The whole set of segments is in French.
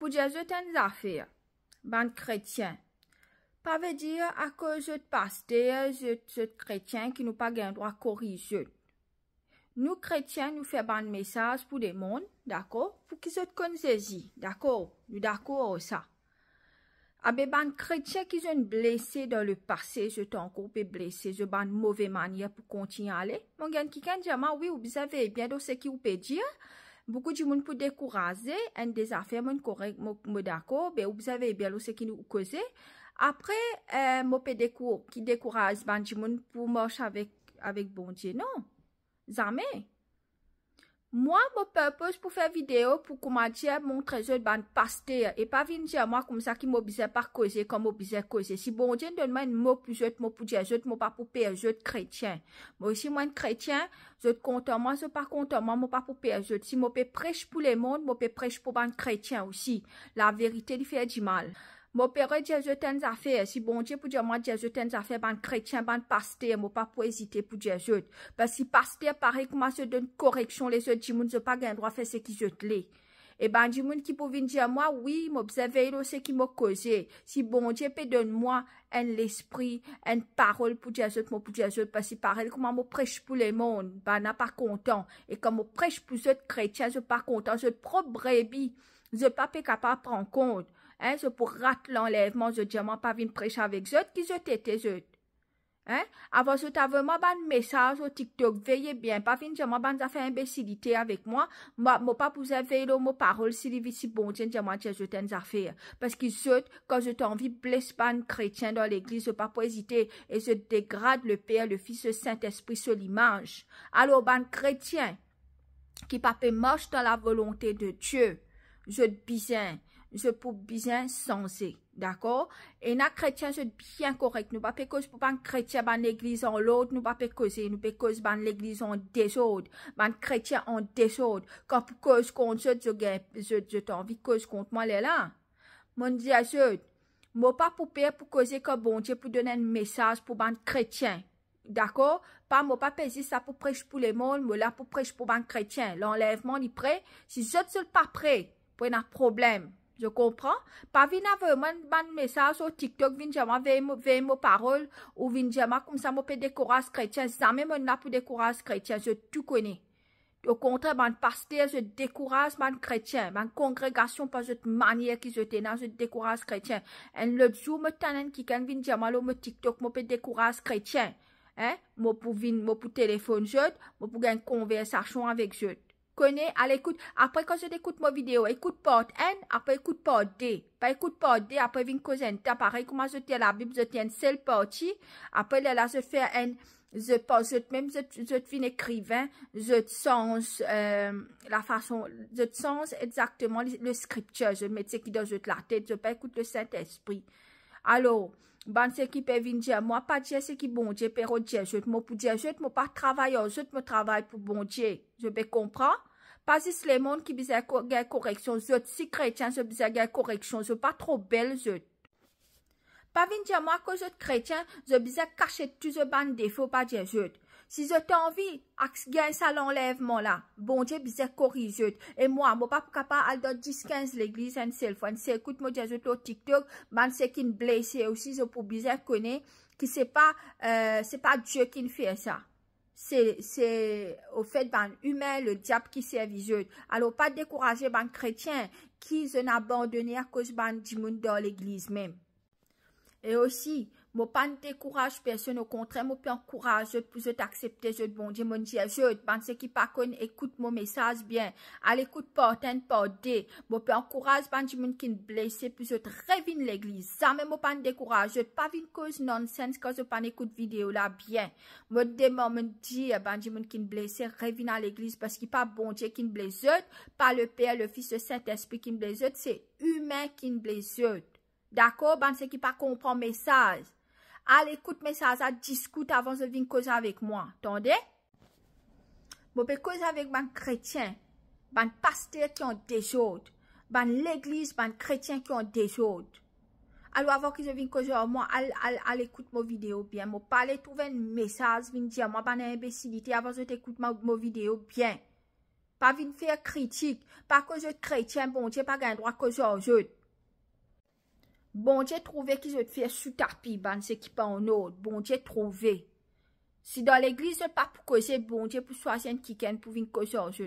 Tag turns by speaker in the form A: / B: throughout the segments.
A: pour dire certaines affaires, ban chrétien. Pas veut dire à cause de pasteur, de chrétien qui nous pas gain droit corriger. Nous chrétiens, nous faisons un message pour les mondes, d'accord? Pour qu'ils se connaissent, d'accord? Nous d'accord avec ça. Avec ban chrétiens qui sont blessés dans le passé, je t'en encore blessé, je ban mauvaise manière pour continuer à aller. Mon gars qui kan dire oui, vous savez bien de ce qui vous peut dire. Beaucoup de monde pour décourager, un des affaires mon correct, mon d'accord, mais vous savez bien de ce qui nous cause. Après, mon peut qui décourage ban du monde pour marcher avec bon Dieu, non? Jamais. Moi, mon purpose pour faire vidéo, pour comment dire, montrer je ban pasteur, et pas venir dire moi comme ça qui m'oblige pas causer, comme m'oblige causer. Si bon Dieu donne moi un mot pour je, mot pour dire, je, mot pas pour perdre, je chrétien. Moi aussi, moi, un chrétien, je content, moi, je pas content, moi, pas pour perdre, je. Si moi, prêche pour les mondes, moi, prêche pour ban chrétien aussi. La vérité, il fait du mal. Mon père dit je t'en affaires. Si bon Dieu pour dire moi je t'en affaires, ban chrétien, ban pasteur, moi pas pour hésiter pour dire je. Parce que si pasteur pareil comment se donne correction les autres, moun se pas gain droit faire ce qui je l'ai. Et ben du monde qui peut venir dire moi oui, m'observer ce qui m'a causé. Si bon Dieu peut donner moi un l'esprit, une parole pour dire je, moi pour dire je, parce que pareil comment moi prêche pour les mondes, ben n'a pas content. Et comme moi prêche pour les chrétiens, je pas content, je propre brebis, je pas capable de prendre compte. Hein, je pour rater l'enlèvement, je dis, moi, pas venir prêcher avec eux, qui je t'étais, je. Hein, avant, je t'avais vraiment un message au TikTok, veillez bien, pas venir dire, moi, ben, fait imbécilité avec moi, moi, pas pour veiller mon parole, si bon, Dieu, moi, je t'en affaire. Parce que je, quand je t'ai envie, blesse pas un chrétien dans l'église, je pas pour hésiter, et je dégrade le Père, le Fils, le Saint-Esprit sur l'image. Alors, ben, chrétien, qui pas marche dans la volonté de Dieu, je bien. Je peux bien sensé, d'accord? Et na chrétien, je bien correct. Nous pas cause pour ban chrétien, ban l'église en l'autre, nous pas causer, nous cause ban l'église en désordre, ban chrétien en désordre. Quand pour cause contre je t'ai envie cause contre moi, là. Mon Dieu, moi pas pour père pour causer comme bon Dieu pour donner un message pour ban chrétien. D'accord? Pas moi pas payer ça pour prêcher pour les mondes, moi là pour prêcher pour ban chrétien. L'enlèvement, il prêt. Si je ne suis pas prêt, pour un problème. Je comprends. Pas venir avec un message sur TikTok, venir dire mes paroles, ou venir dire comme ça, je peux décourager chrétien. Jamais je là pour décourager chrétien. Je tout connais. Au contraire, mon pasteur, je décourage mon chrétien. Ma congrégation, par cette manière qui je tenais, je décourage chrétien. Et le jour, me tenen qui quand venir dire moi, TikTok, je peux décourager chrétien. Hein? Moi pour téléphone, je pour gagner une conversation avec je. Connais, à l'écoute, après quand je t'écoute ma vidéo, écoute porte N, après écoute porte D. Pas écoute porte D, après vient cause N. Pareil, comment je tiens la Bible, je tiens une seule partie. Après, là, je fais un, je te finis écrivain, je te sens, la façon, je te sens exactement le scripture, je mets ce qui dans la tête, je pas écoute le Saint-Esprit. Alors, ben, ce qui peut venir dire, moi, pas dire ce qui bon Dieu, pero dire, je te pour dire, je te pas travailler, je te travaille pour bon Dieu. Je peux comprendre? Pas si les monde qui besoin de correction, je si chrétien, je besoin de correction, je pas trop belle, je. Pas venir dire, moi, que je suis chrétien, je besoin cacher tout ce ban défaut, pas dire, je. Si je t'ai envie, gagner ça l'enlèvement là, bon Dieu, besoin corriger. Et moi, pas capable d'aller dans 10-15 l'église, une seule fois, écoute, moi, je au TikTok, man, c'est qui me blessé aussi, je peux bien connaître, que c'est pas Dieu qui me fait ça. C'est au fait d'un humain, le diable qui servit Dieu. Alors, pas décourager un chrétien qui sont abandonné à cause du monde dans l'église même. Et aussi, moi pas décourage personne, au contraire, moi peux encourager pour t'accepter, je bon Dieu, mon Dieu, je pense qui pas qu'on écoute mon message bien, à l'écoute porte un porte D, moi peux encourager ban du monde qui est blessé, puis je reviens l'église, ça même moi pas décourage, je pas une cause nonsense quand je pas écoute vidéo là bien, moi demain me dit ban du monde qui est blessé, reviens à l'église parce qu'il pas bon Dieu qui est blessé, pas le Père, le Fils, le Saint-Esprit qui est blessé, c'est humain qui est blessé. D'accord, ben c'est qui pas comprend message. Allez, écoute message, à discute avant de venir causer avec moi. Attendez? Je peux causer avec un chrétien, un pasteur qui ont des autres, l'église, un chrétien qui ont des autres. Alors avant que je vienne causer avec moi, allez écoute ma vidéo bien. Je pas aller trouver un message, venir dire moi, imbécilité avant que je t'écoute ma vidéo bien. Pas venir faire critique. Pas que je chrétien, bon Dieu, pas gain droit que je. Bon Dieu trouvé qui je te fais sous tapis, ban, c'est qui pas en autre. Bon Dieu trouvé. Si dans l'église, c'est pas pour causer, bon Dieu, pour choisir un kiken pour venir causer je.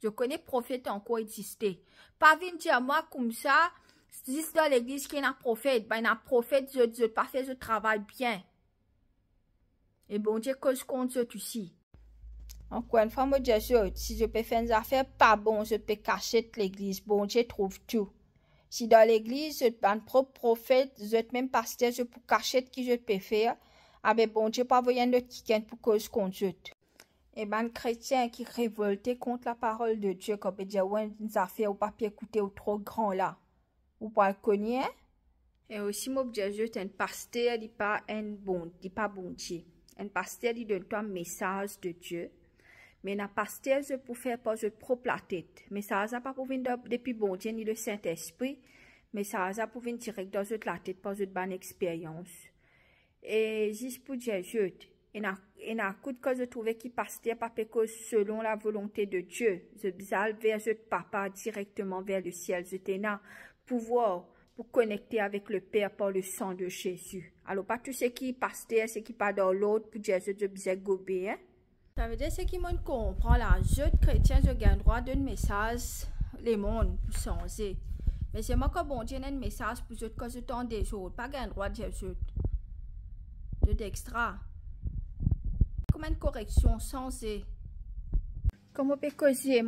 A: Je connais prophète encore existé. Pas venir dire moi comme ça, si dans l'église qu'il y a un prophète, ben un prophète, je pas fait, je travaille bien. Et bon Dieu, cause contre je aussi. Encore une fois, moi, si je peux faire une affaire pas bon, je peux cacher l'église. Bon Dieu trouve tout. Si dans l'église, je suis un propre prophète, je suis même pasteur, je peux cacher ce que je peux faire. Ah ben bon Dieu, pas voyant de qui pour cause contre Dieu. Et ben chrétien qui révolté contre la parole de Dieu, comme peut dire ouais, une affaire ou pas écouter ou trop grand là. Ou pas le connaître. Et aussi, moi, je suis un pasteur, il pas bon Dieu. Un pasteur, il donne toi un message de Dieu. Mais un pasteur, je peux faire pas je propre la tête. Mais ça n'a pas pour venir depuis bon Dieu ni le Saint-Esprit. Mais ça n'a pour venir direct dans la tête, pas une bonne expérience. Et juste pour dire, et na coup de cause je trouvais qu'il pasteur pas que selon la volonté de Dieu. Je bizarre vers je papa directement vers le ciel. Je t'ai pouvoir pour connecter avec le Père par le sang de Jésus. Alors pas tout ce qui est pasteur, ce qui pas dans l'autre pour dire je bizarre gobé, hein. Ça veut dire ce qui me comprend là. Je chrétien, je gagne droit d'un message les mondes pour changer. Mais c'est moi que bon Dieu a un message pour je que je tente des autres. Pas gagne droit de Jésus. De extra. Comme une correction sensée. Comme on peut causer,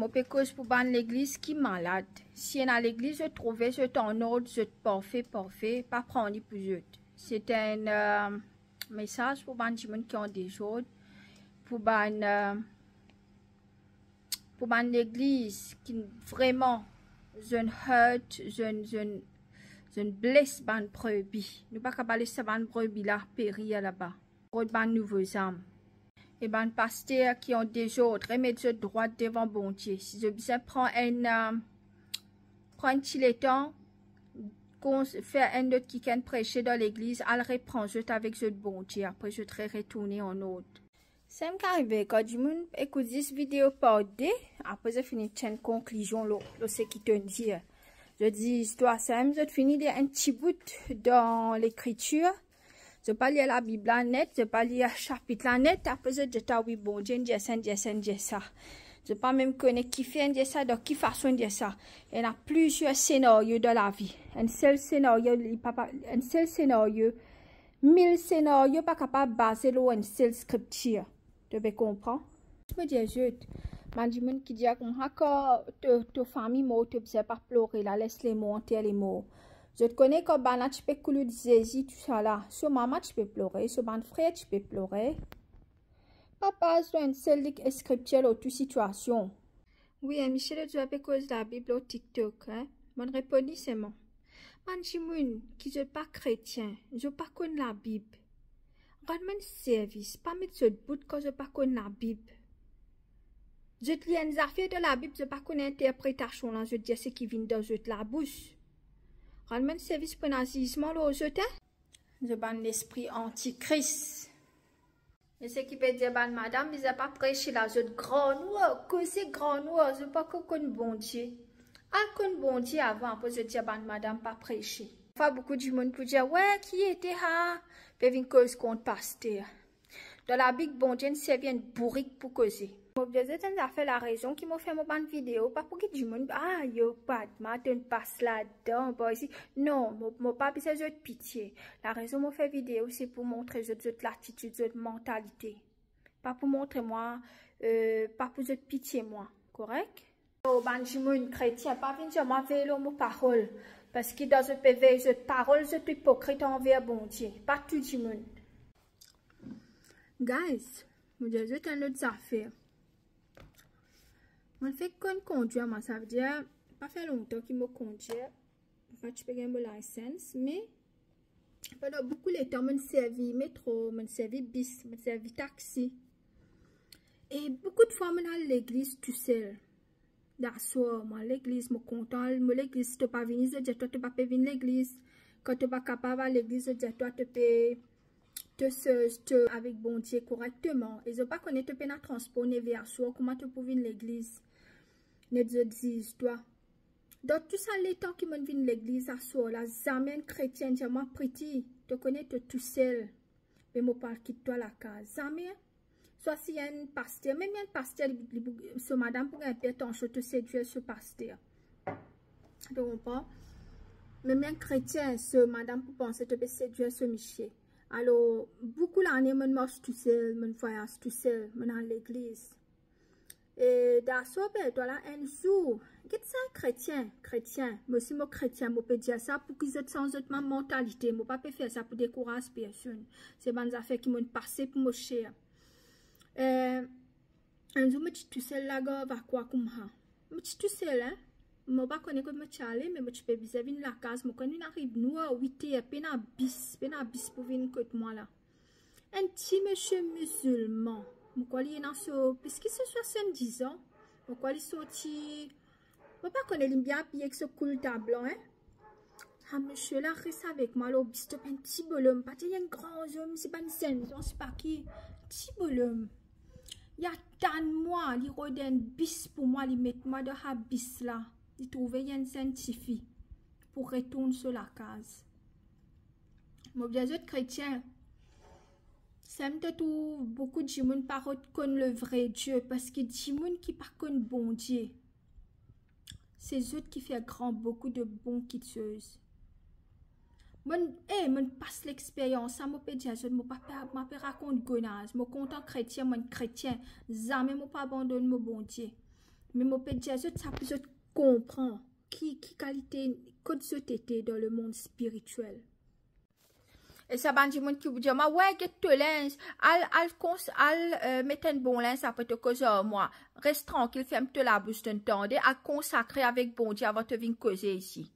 A: pour ban l'église qui est malade. Si on a l'église, je trouvais, je t'en ordre, je parfait, pas prendre pour je. C'est un message pour ban les gens qui ont des autres. Pour ban l'église qui vraiment, je hurt, je blesse ban brebis. Nous pas capable laisser ban brebis là périr là-bas. Pour ban nouveaux âmes. Et ben pasteurs qui ont des autres remettre droit devant bon Dieu. Si je bien prends un petit temps, faire un autre qui can prêcher dans l'église, elle reprend je avec ce bon Dieu. Après je serai retourner en autre. Ça m'est arrivé quand du monde écoute cette vidéo par deux. Après je finis une conclusion là, ce qui te dit. Je dis toi Sam, je finis un petit bout dans l'écriture. Je pas lire la Bible net, je pas lire chapitre net, après je dis oui bon Dieu dit ça. Je pas même connaître qui fait dire ça, de qui façon dire ça. Il y a plusieurs scénarios dans la vie. Un seul scénario, 1000 scénarios pas capable de baser sur une seule scripture. Tu peux comprendre? Je me dis je qui dit que ta famille mort, tu ne pas pleurer là, laisse les mots, enterre les mots. Je te connais comme Bana, tu peux couler de Zézi, tout ça là. Sur maman, tu peux pleurer. Sur mon frère, tu peux pleurer. Papa, c'est une seule scripture dans toute situation. Oui, Michel, tu as cause la Bible au TikTok, hein? Mon réponse, c'est moi. Manjimoun, qui je pas chrétien, je pas connais la Bible. Rends-moi service, pas mettre ce bout quand je pas connais la Bible. Je te lis une affaire de la Bible, je pas connais l'interprétation là, je dis ce qui vient dans la bouche. Rends-moi service pour nazisme là, je ban l'esprit antichrist. Et ce qui peut dire, ban madame, ils n'ont pas prêché là, je grand noir, que c'est grand noir, je pas qu'on bon Dieu. Ah, qu'on bon Dieu avant, après je dis, ban madame, pas prêché. Enfin, beaucoup de monde pour dire, ouais, qui était là? Puis une cause contre pasteur. Dans la Bible, bon Dieu, c'est bien bourrique pour causer. Je vais fait la raison qui m'a fait mon vidéo, pas pour que du monde, ah, yo, pas, matin passe là-dedans, ici. Non, mon pas besoin de pitié. La raison m'a fait vidéo, c'est pour montrer cette l'attitude, cette mentalité. Pas pour montrer moi, pas pour cette pitié, moi. Correct? Oh, ben, chrétien, pas venir dire, moi, vélo, mon parole. Parce que dans ce PV, cette parole, c'est hypocrite envers bon Dieu. Pas tout le monde. Guys, je vais dire une autre affaire. On fait qu'on conduit, moi, ça veut dire, pas fait longtemps qu'il me conduit. En fait, je peux gagner mon licence, mais pendant beaucoup de temps, je servi métro, je servi bis, je servi taxi. Et beaucoup de fois, je suis à l'église tout seul. D'asseoir, moi, l'église, je suis content. L'église, si tu n'es pas venu, je dis, toi, tu ne peux pas venir à l'église. Quand tu n'es pas capable à l'église, je dis, toi, tu peux te avec bon Dieu correctement. Et je ne sais pas qu'on est dans le transport, vers soi, comment tu peux venir à l'église. net je dis toi. Donc tout ça les temps qui m'ont venu l'église à soir la jamais chrétienne j'ai moi priti te connais tout seul. Mais moi parle quitte toi la case. Jamais soit si y a un pasteur même y a un pasteur ce madame pour un père ton te séduire ce pasteur. Donc pas même un chrétien ce madame pour penser te séduire ce monsieur. Alors beaucoup l'année me marche tout seul, me voyage tout seul, me dans l'église. Et dans ce ben toi là un jour qu'est-ce chrétien moi si moi chrétien moi peux dire ça pour qu'ils aient sans autre ma mentalité moi pas peut faire ça pour décourager personne c'est bonnes affaires qui m'ont passé pour mon cher un jour me tout seul là gars va quoi comme ça me tout seul hein moi pas connais comme Charlie mais moi tu peux vis-à-vis la case moi quand on arrive nous à 8h peine bis pour venir côté moi là un petit monsieur musulman moi il est dans ce puisque c'est 70 ans moi il sorti moi pas connais bien habillé avec ce cool tableau hein ah monsieur là reste avec moi là bis un petit bonhomme pas un grand homme c'est pas une scène c'est pas qui petit bonhomme il y a tant moi il rodent bis pour moi il met moi de habis là il trouver un scientifique pour retourner sur la case moi bien autres chrétiens ça me trouve beaucoup de gens pas reconnaissent le vrai Dieu parce que des gens qui pas connaissent bon Dieu. C'est eux qui font beaucoup de bons quiteuses. Moi passe l'expérience, ça me peut dire, je ne peux raconter gonage, je content chrétien, moi chrétien, jamais je pas abandonner mon bon Dieu. Mais je peux dire, ça peut je comprends qui qualité que ce était dans le monde spirituel. Et ça va dire qui vous dit ouais get te linge al mettre un bon linge ça peut te causer moi reste tranquille ferme te la bouche d'un temps à consacrer avec bon Dieu avant de venir causer ici.